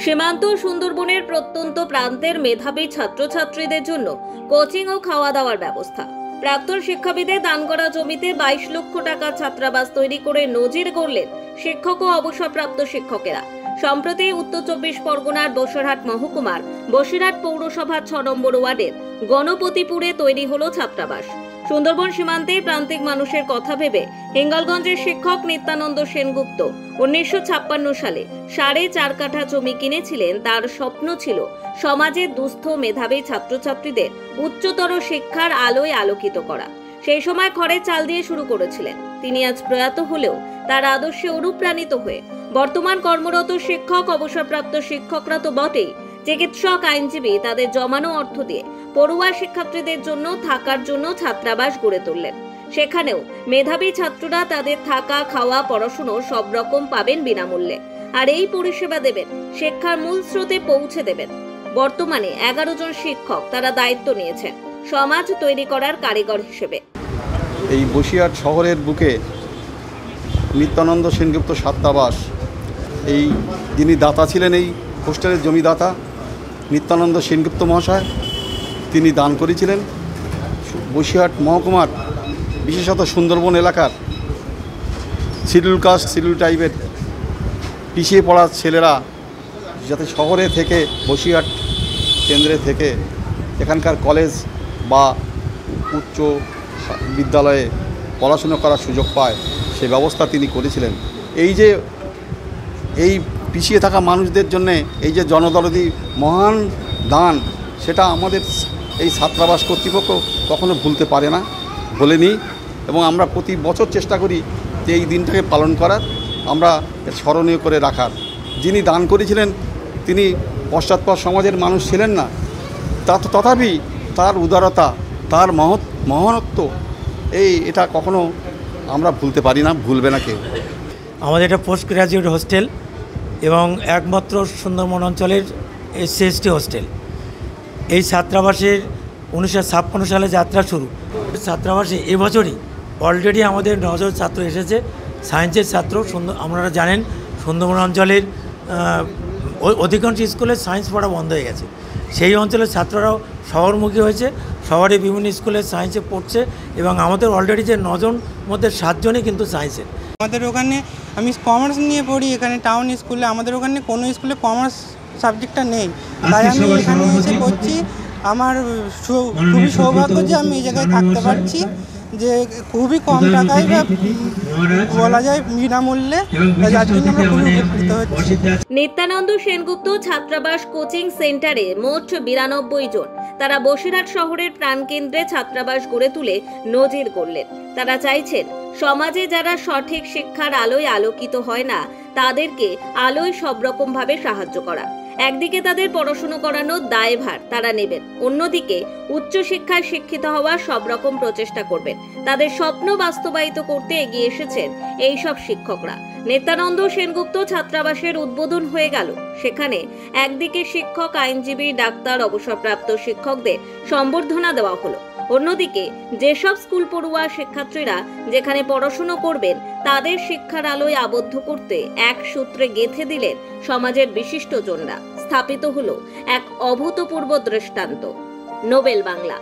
সীমান্ত সুন্দরবনের প্রত্যন্ত প্রান্তের মেধাবী ছাত্রছাত্রীদের জন্য কোচিং ও খাওয়া দাওয়ার ব্যবস্থা। প্রাক্তন শিক্ষাবিদের দান করা জমিতে 22 লক্ষ টাকা ছাত্রাবাস তৈরি করে নজির গড়লেন শিক্ষক ও অবসরপ্রাপ্ত শিক্ষকেরা। সম্প্রতি উত্তর 24 পরগনার বসিরহাট মহকুমার বসিরহাট পৌরসভার 6 নম্বর ওয়ার্ডের গণপতিপুরে তৈরি হলো ছাত্রাবাস। সুন্দরবন সীমান্তে প্রান্তিক মানুষের কথা ভেবে হিঙ্গলগঞ্জের শিক্ষক নিত্যানন্দ সেনগুপ্ত 1956 সালে 4.5 কাঠা জমি কিনেছিলেন। তার স্বপ্ন ছিল সমাজের দুস্থ মেধাবী ছাত্রছাত্রীদের উচ্চতর শিক্ষার আলোয় আলোকিত করা। সেই সময় খড়ের চাল দিয়ে শুরু করেছিলেন। তিনি আজ প্রয়াত হলেও তার আদর্শে অনুপ্রাণিত হয়ে বর্তমান কর্মরত শিক্ষক অবসরপ্রাপ্ত শিক্ষকরা তো বটেই, চিকিৎসক, আইনজীবী তাদের জমানো অর্থ দিয়ে পড়ুয়া শিক্ষার্থীদের জন্য থাকার জন্য ছাত্রাবাস গড়ে তুললেন। সেখানেও মেধাবী ছাত্ররা তাদের থাকা, খাওয়া, পড়াশুনো সব রকম পাবেন বিনামূল্যে। আর এই পরিষেবা দেবেন, শিক্ষার মূল স্রোতে পৌঁছে দেবেন। বর্তমানে 11 জন শিক্ষক তারা দায়িত্ব নিয়েছেন সমাজ তৈরি করার কারিগর হিসেবে। এই বসিরহাট শহরের বুকে নিত্যানন্দ সেনগুপ্ত ছাত্রাবাস, এই যিনি দাতা ছিলেন, এই হোস্টেলের জমিদাতা নিত্যানন্দ সেনগুপ্ত মহাশয়, তিনি দান করেছিলেন বসিরহাট মহকুমার বিশেষত সুন্দরবন এলাকার শিডিউল কাস্ট, শিডিউল টাইপের পিছিয়ে পড়া ছেলেরা যাতে শহরে থেকে, বসিরহাট কেন্দ্রে থেকে এখানকার কলেজ বা উচ্চ বিদ্যালয়ে পড়াশুনো করার সুযোগ পায়, সে ব্যবস্থা তিনি করেছিলেন। এই পিছিয়ে থাকা মানুষদের জন্যে এই যে জনদরদি মহান দান, সেটা আমাদের এই ছাত্রাবাস কর্তৃপক্ষ কখনো ভুলতে পারে না, ভোলেনি। এবং আমরা প্রতি বছর চেষ্টা করি যে এই দিনটাকে পালন করার, আমরা স্মরণীয় করে রাখার। যিনি দান করেছিলেন তিনি পশ্চাৎপদ সমাজের মানুষ ছিলেন না, তথাপি তার উদারতা, তার মহত্ব, এটা কখনো আমরা ভুলতে পারি না, ভুলবে না কেউ। আমাদের এটা পোস্ট গ্রাজুয়েট হোস্টেল এবং একমাত্র সুন্দরবন অঞ্চলের SC/ST হোস্টেল। এই ছাত্রাবাসের 1956 সালে যাত্রা শুরু। ছাত্রাবাসে এবছরই অলরেডি আমাদের 9 জন ছাত্র এসেছে, সায়েন্সের ছাত্র। আপনারা জানেন সুন্দরবন অঞ্চলের অধিকাংশ স্কুলে সায়েন্স পড়া বন্ধ হয়ে গেছে। সেই অঞ্চলের ছাত্ররাও শহরমুখী হয়েছে, শহরে বিভিন্ন স্কুলে সায়েন্সে পড়ছে এবং আমাদের অলরেডি যে 9 জন মধ্যে 7 জনই কিন্তু সায়েন্সের। আমাদের ওখানে আমি কমার্স নিয়ে পড়ি, এখানে টাউন স্কুলে। আমাদের ওখানে কোনো স্কুলে কমার্স সাবজেক্টটা নেই, তাই আমি এখানে এসে পড়ছি। আমার খুবই সৌভাগ্য যে আমি এই জায়গায় থাকতে পারছি, যে খুবই কম টাকায় বা বলা যায় বিনামূল্যে, যার জন্য আমরা খুবই উপকৃত হচ্ছি। নিত্যানন্দ সেনগুপ্ত ছাত্রাবাস কোচিং সেন্টারে মোট 92 জন তারা বসিরহাট শহরের প্রাণকেন্দ্রে ছাত্রাবাস গড়ে তুলে নজির গড়লেন। তারা চাইছেন সমাজে যারা সঠিক শিক্ষার আলোয় আলোকিত হয় না, তাদেরকে আলোয় সব রকম ভাবে সাহায্য করা। একদিকে তাদের পড়াশোনা করানোর দায়ভার তারা নেবেন, অন্যদিকে উচ্চশিক্ষায় শিক্ষিত হওয়ার সব রকম প্রচেষ্টা করবেন। তাদের স্বপ্ন বাস্তবায়িত করতে এগিয়ে এসেছেন এই সব শিক্ষকরা। নিত্যানন্দ সেনগুপ্ত ছাত্রাবাসের উদ্বোধন হয়ে গেল। সেখানে একদিকে শিক্ষক, আইনজীবী, ডাক্তার, অবসরপ্রাপ্ত শিক্ষকদের সম্বর্ধনা দেওয়া হলো। অন্যদিকে যেসব স্কুল পড়ুয়া শিক্ষার্থীরা যেখানে পড়াশুনো করবেন, তাদের শিক্ষার আলোয় আবদ্ধ করতে এক সূত্রে গেঁথে দিলেন সমাজের বিশিষ্টজনরা। স্থাপিত হলো এক অভূতপূর্ব দৃষ্টান্ত। নোবেল বাংলা।